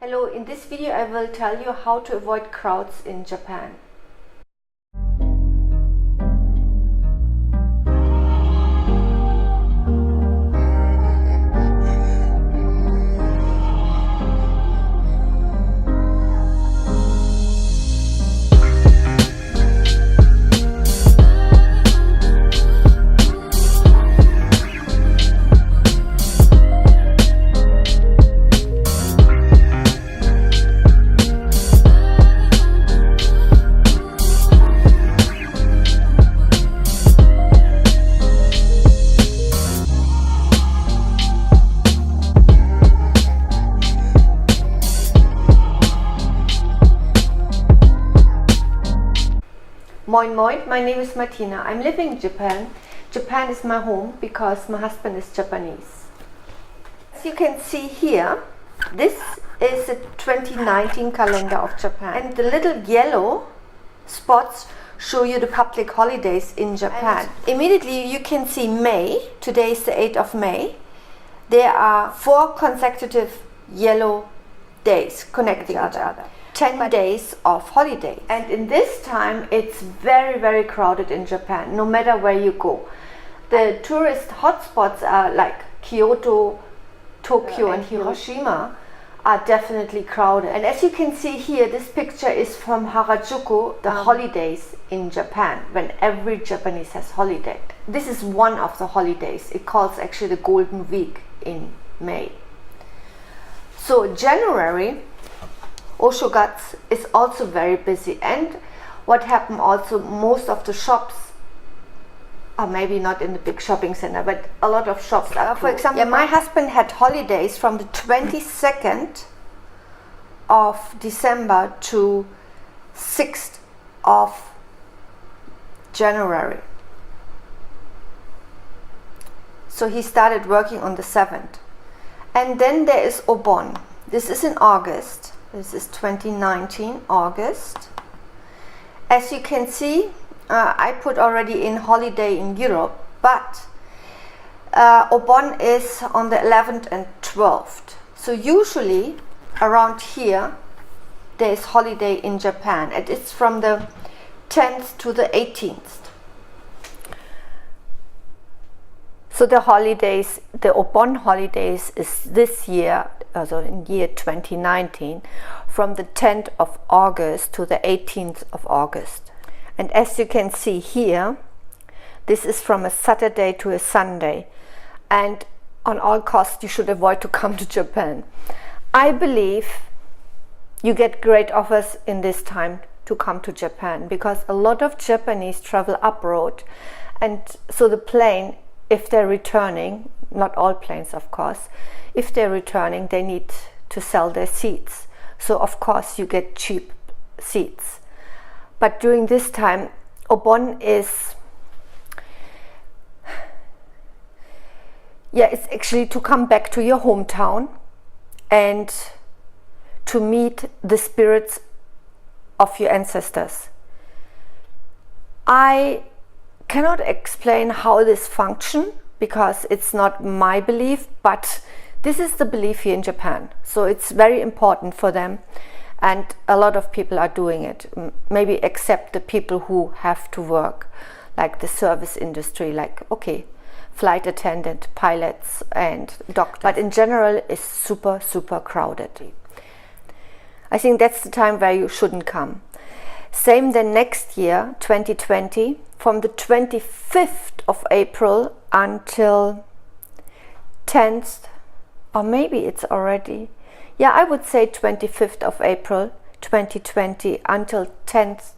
Hello, in this video I will tell you how to avoid crowds in Japan. Moin moin, my name is Martina. I'm living in Japan. Japan is my home because my husband is Japanese. As you can see here, this is a 2019 calendar of Japan. And the little yellow spots show you the public holidays in Japan. And immediately you can see May. Today is the 8th of May. There are 4 consecutive yellow days connecting each other. 10 days of holiday, and in this time it's very crowded in Japan, no matter where you go. The tourist hotspots are like Kyoto, Tokyo and Hiroshima are definitely crowded. And as you can see here, this picture is from Harajuku, the holidays in Japan, when every Japanese has holiday. This is one of the holidays. It calls actually the Golden Week in May. So January, Oshogatsu is also very busy, and what happened also, most of the shops are maybe not in the big shopping center, but a lot of shops are for example, my husband had holidays from the 22nd of December to 6th of January. So he started working on the 7th. And then there is Obon. This is in August. This is 2019, August. As you can see, I put already in holiday in Europe, but Obon is on the 11th and 12th. So usually around here, there is holiday in Japan, and it's from the 10th to the 18th. So the holidays, the Obon holidays is this year, also in year 2019, from the 10th of August to the 18th of August. And as you can see here, this is from a Saturday to a Sunday. And on all costs, you should avoid to come to Japan. I believe you get great offers in this time to come to Japan, because a lot of Japanese travel abroad, and so the plane, if they're returning, not all planes of course, if they're returning, they need to sell their seats. So of course you get cheap seats. But during this time, Obon is, it's actually to come back to your hometown and to meet the spirits of your ancestors. I cannot explain how this functions, because it's not my belief, but this is the belief here in Japan. So it's very important for them, and a lot of people are doing it, maybe except the people who have to work, like the service industry, like flight attendant, pilots and doctors. But in general it's super crowded. I think that's the time where you shouldn't come. Same then next year, 2020, from the 25th of April until 10th, or maybe it's already, I would say 25th of April 2020 until 10th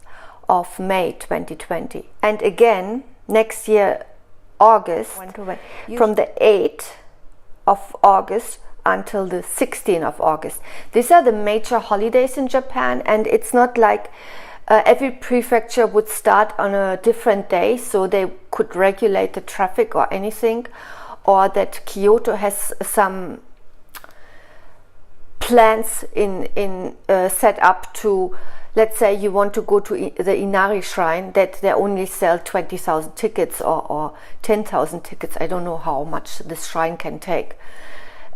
of May 2020. And again, next year, August, from the 8th of August until the 16th of August. These are the major holidays in Japan, and it's not like every prefecture would start on a different day, so they could regulate the traffic or anything, or that Kyoto has some plans in set up to, let's say you want to go to the Inari shrine, that they only sell 20,000 tickets or 10,000 tickets. I don't know how much this shrine can take,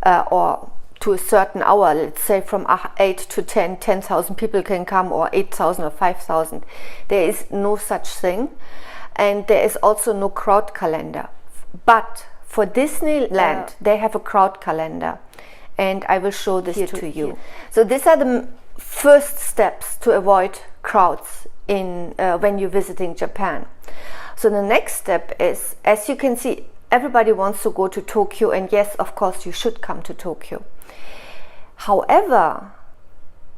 or to a certain hour, let's say from 8 to 10,000 people can come, or 8,000 or 5,000. There is no such thing. And there is also no crowd calendar. But for Disneyland, they have a crowd calendar. And I will show this to you. So these are the first steps to avoid crowds when you're visiting Japan. So the next step is, as you can see, everybody wants to go to Tokyo, and yes, of course, you should come to Tokyo. However,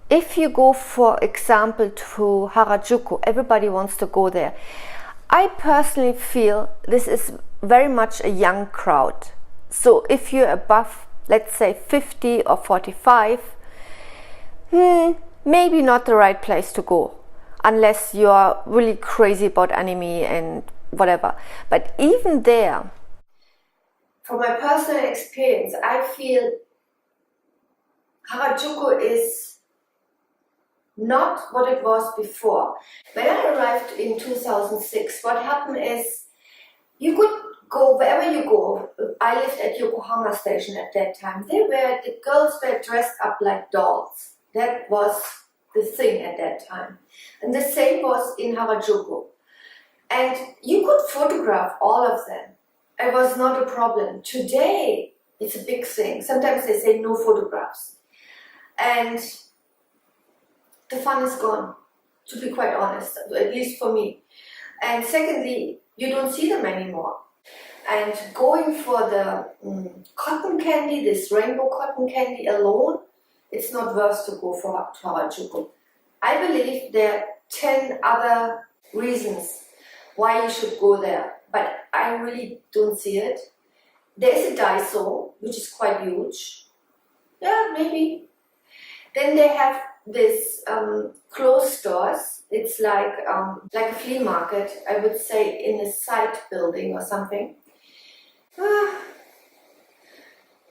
if you go, for example, to Harajuku, everybody wants to go there. I personally feel this is very much a young crowd. So if you're above, let's say 50 or 45, maybe not the right place to go, unless you are really crazy about anime and whatever. But even there, from my personal experience, I feel Harajuku is not what it was before. When I arrived in 2006, what happened is you could go wherever you go. I lived at Yokohama Station at that time. The girls were dressed up like dolls. That was the thing at that time. And the same was in Harajuku. And you could photograph all of them. It was not a problem. Today, it's a big thing. Sometimes they say no photographs. And the fun is gone, to be quite honest, at least for me. And secondly, you don't see them anymore. And going for the cotton candy, this rainbow cotton candy alone, it's not worth to go for Harajuku. I believe there are 10 other reasons why you should go there, but I really don't see it. There is a Daiso, which is quite huge. Yeah, maybe. Then they have this clothes stores. It's like a flea market, I would say, in a side building or something.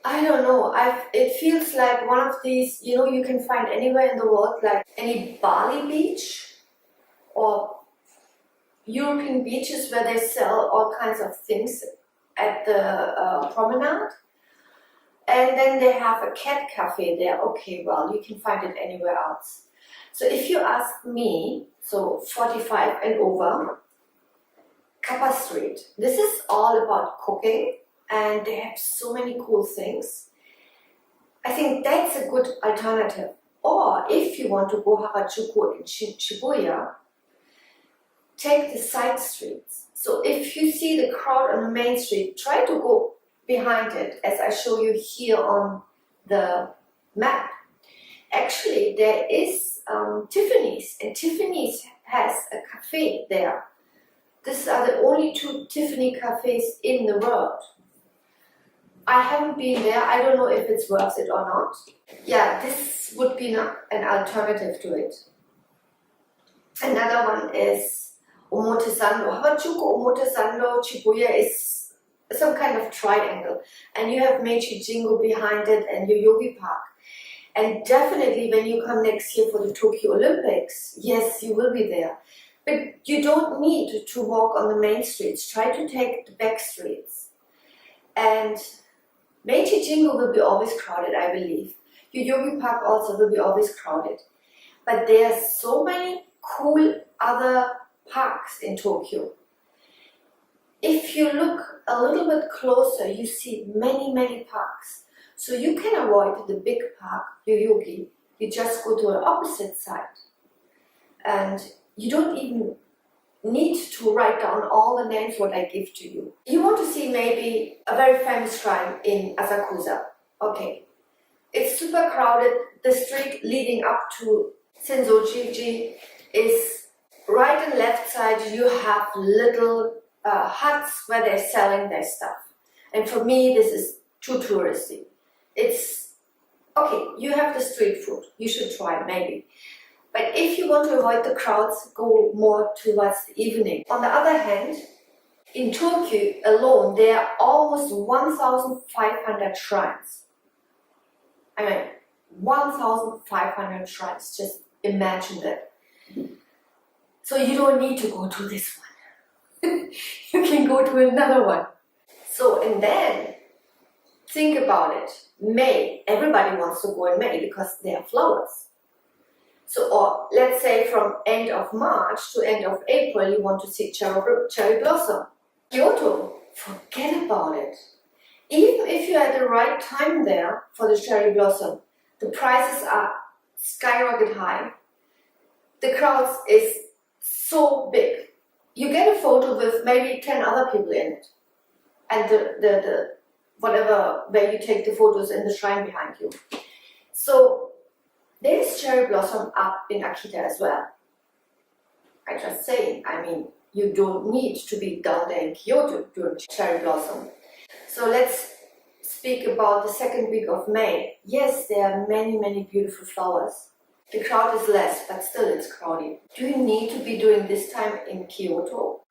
I don't know. It feels like one of these, you can find anywhere in the world, like any Bali beach or European beaches where they sell all kinds of things at the promenade. And then they have a cat cafe there. Okay, well, you can find it anywhere else. So if you ask me, so 45 and over, Kappa Street. This is all about cooking, and they have so many cool things. I think that's a good alternative. Or if you want to go Harajuku and Shibuya, take the side streets. So if you see the crowd on the main street, try to go behind it, as I show you here on the map. Actually, there is Tiffany's, and Tiffany's has a cafe there. These are the only 2 Tiffany cafes in the world. I haven't been there. I don't know if it's worth it or not. Yeah, this would be an alternative to it. Another one is Omotesando. Harajuku, Omotesando, Shibuya is some kind of triangle, and you have Meiji Jingu behind it and Yoyogi Park. And definitely when you come next year for the Tokyo Olympics, yes, you will be there. But you don't need to walk on the main streets. Try to take the back streets. And Meiji Jingu will be always crowded, I believe. Yoyogi Park also will be always crowded. But there are so many cool other parks in Tokyo. If you look a little bit closer, you see many, many parks. So you can avoid the big park, Yoyogi. You just go to the opposite side. And you don't even need to write down all the names what I give to you. You want to see maybe a very famous shrine in Asakusa. Okay. It's super crowded. The street leading up to Sensoji is right and left side. You have little huts where they're selling their stuff. And for me, this is too touristy. It's okay, you have the street food. You should try, maybe. But if you want to avoid the crowds, go more towards the evening. On the other hand, in Tokyo alone, there are almost 1,500 shrines. I mean, 1,500 shrines. Just imagine that. So you don't need to go to this one. You can go to another one. So, and then think about it. May, everybody wants to go in May because there are flowers. So, or let's say from end of March to end of April, you want to see cherry blossom. Kyoto, forget about it. Even if you're at the right time there for the cherry blossom, the prices are skyrocket high. The crowds is so big. You get a photo with maybe 10 other people in it. And the whatever where you take the photos in the shrine behind you. So there's cherry blossom up in Akita as well. I just say, I mean, you don't need to be down there in Kyoto during cherry blossom. So let's speak about the second week of May. Yes, there are many, many beautiful flowers. The crowd is less, but still it's crowded. Do you need to be doing this time in Kyoto?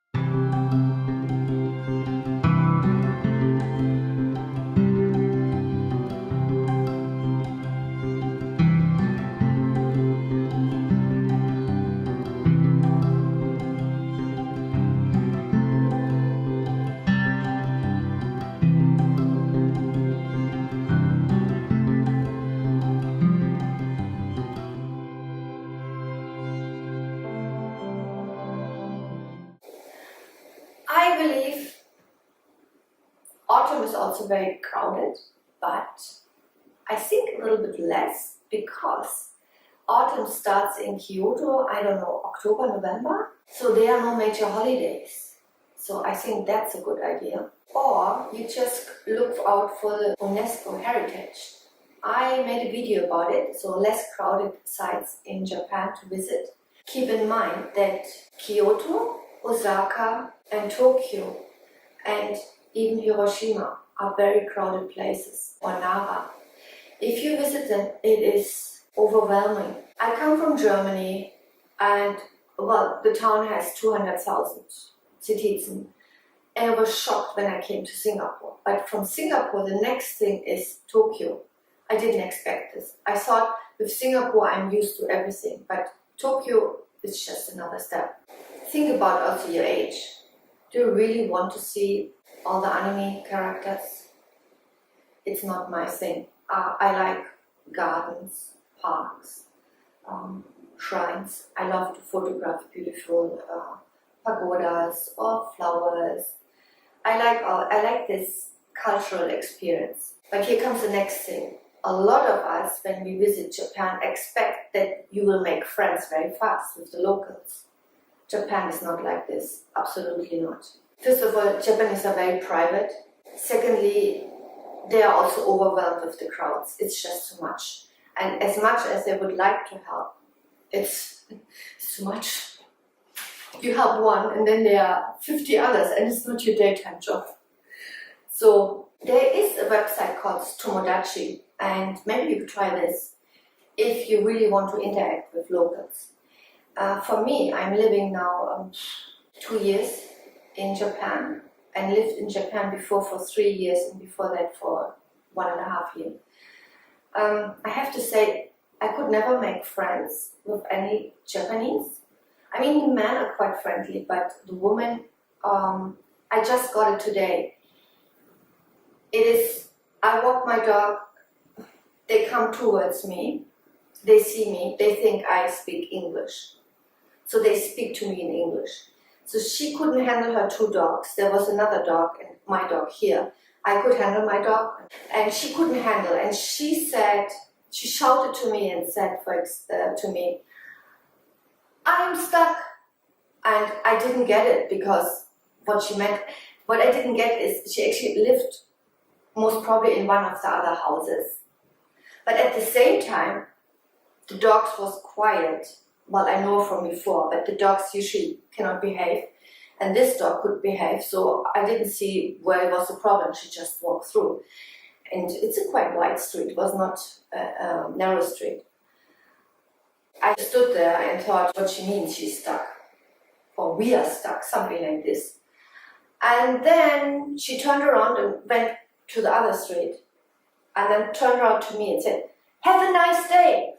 I believe autumn is also very crowded, but I think a little bit less because autumn starts in Kyoto, I don't know, October, November. So there are no major holidays. So I think that's a good idea. Or you just look out for the UNESCO heritage. I made a video about it, so less crowded sites in Japan to visit. Keep in mind that Kyoto, Osaka and Tokyo and even Hiroshima are very crowded places, or Nara. If you visit them, it is overwhelming. I come from Germany and, well, the town has 200,000 citizens. And I was shocked when I came to Singapore. But from Singapore, the next thing is Tokyo. I didn't expect this. I thought with Singapore, I'm used to everything. But Tokyo is just another step. Think about also your age. Do you really want to see all the anime characters? It's not my thing. I like gardens, parks, shrines. I love to photograph beautiful pagodas or flowers. I like this cultural experience. But here comes the next thing. A lot of us, when we visit Japan, expect that you will make friends very fast with the locals. Japan is not like this, absolutely not. First of all, Japanese are very private. Secondly, they are also overwhelmed with the crowds. It's just too much. And as much as they would like to help, it's too much. You help one and then there are 50 others and it's not your daytime job. So there is a website called Tomodachi, and maybe you could try this if you really want to interact with locals. For me, I'm living now 2 years in Japan and lived in Japan before for 3 years and before that for 1.5 years. I have to say, I could never make friends with any Japanese. I mean, the men are quite friendly, but the women, I just got it today. It is, I walk my dog, they come towards me, they see me, they think I speak English. So they speak to me in English. So she couldn't handle her 2 dogs. There was another dog and my dog here. I could handle my dog and she couldn't handle. And she said, she shouted to me and said to me, I'm stuck. And I didn't get it because what she meant, what I didn't get is she actually lived most probably in one of the other houses. But at the same time, the dogs was quiet. Well, I know from before, but the dogs usually cannot behave. And this dog could behave, so I didn't see where was the problem. She just walked through. And it's a quite wide street, it was not a narrow street. I stood there and thought, what she means, she's stuck. Or we are stuck, something like this. And then she turned around and went to the other street. And then turned around to me and said, have a nice day.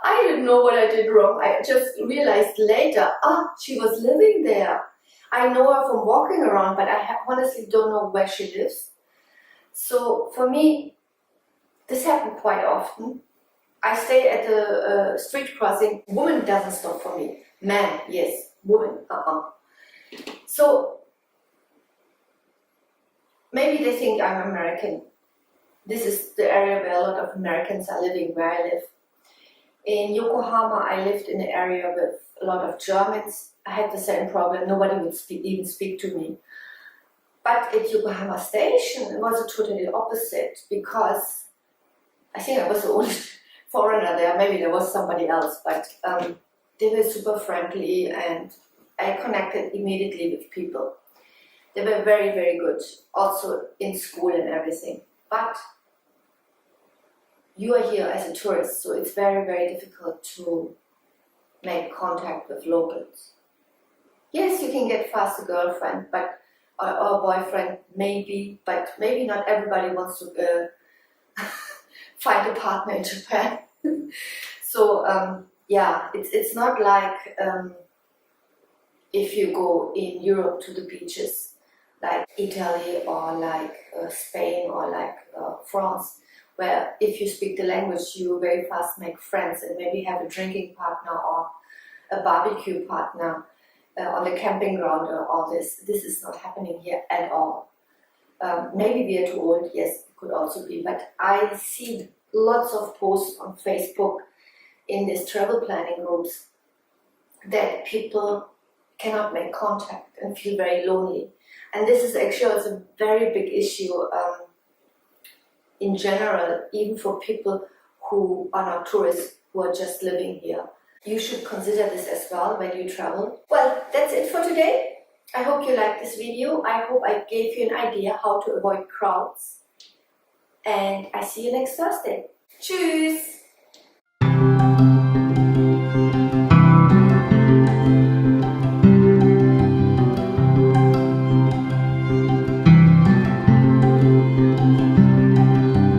I didn't know what I did wrong. I just realized later, she was living there. I know her from walking around, but I honestly don't know where she lives. So for me, This happened quite often. I stay at the street crossing. Woman doesn't stop for me. Man, yes. Woman, So maybe they think I'm American. This is the area where a lot of Americans are living, where I live. In Yokohama, I lived in an area with a lot of Germans. I had the same problem. Nobody would even speak to me. But at Yokohama Station, it was a totally opposite, because I think I was the only foreigner there. Maybe there was somebody else, but they were super friendly, and I connected immediately with people. They were very, very good, also in school and everything. But you are here as a tourist, so it's very, very difficult to make contact with locals. Yes, you can get fast a girlfriend, but or boyfriend, maybe, but maybe not everybody wants to find a partner in Japan. So yeah, it's not like if you go in Europe to the beaches, like Italy or like Spain or like France, where if you speak the language, you very fast make friends and maybe have a drinking partner or a barbecue partner on the camping ground or all this. This is not happening here at all. Maybe we are too old, yes, it could also be, but I see lots of posts on Facebook in these travel planning groups that people cannot make contact and feel very lonely. And this is actually also a very big issue in general, even for people who are not tourists, who are just living here. You should consider this as well when you travel. Well, that's it for today. I hope you liked this video. I hope I gave you an idea how to avoid crowds. And I see you next Thursday. Tschüss!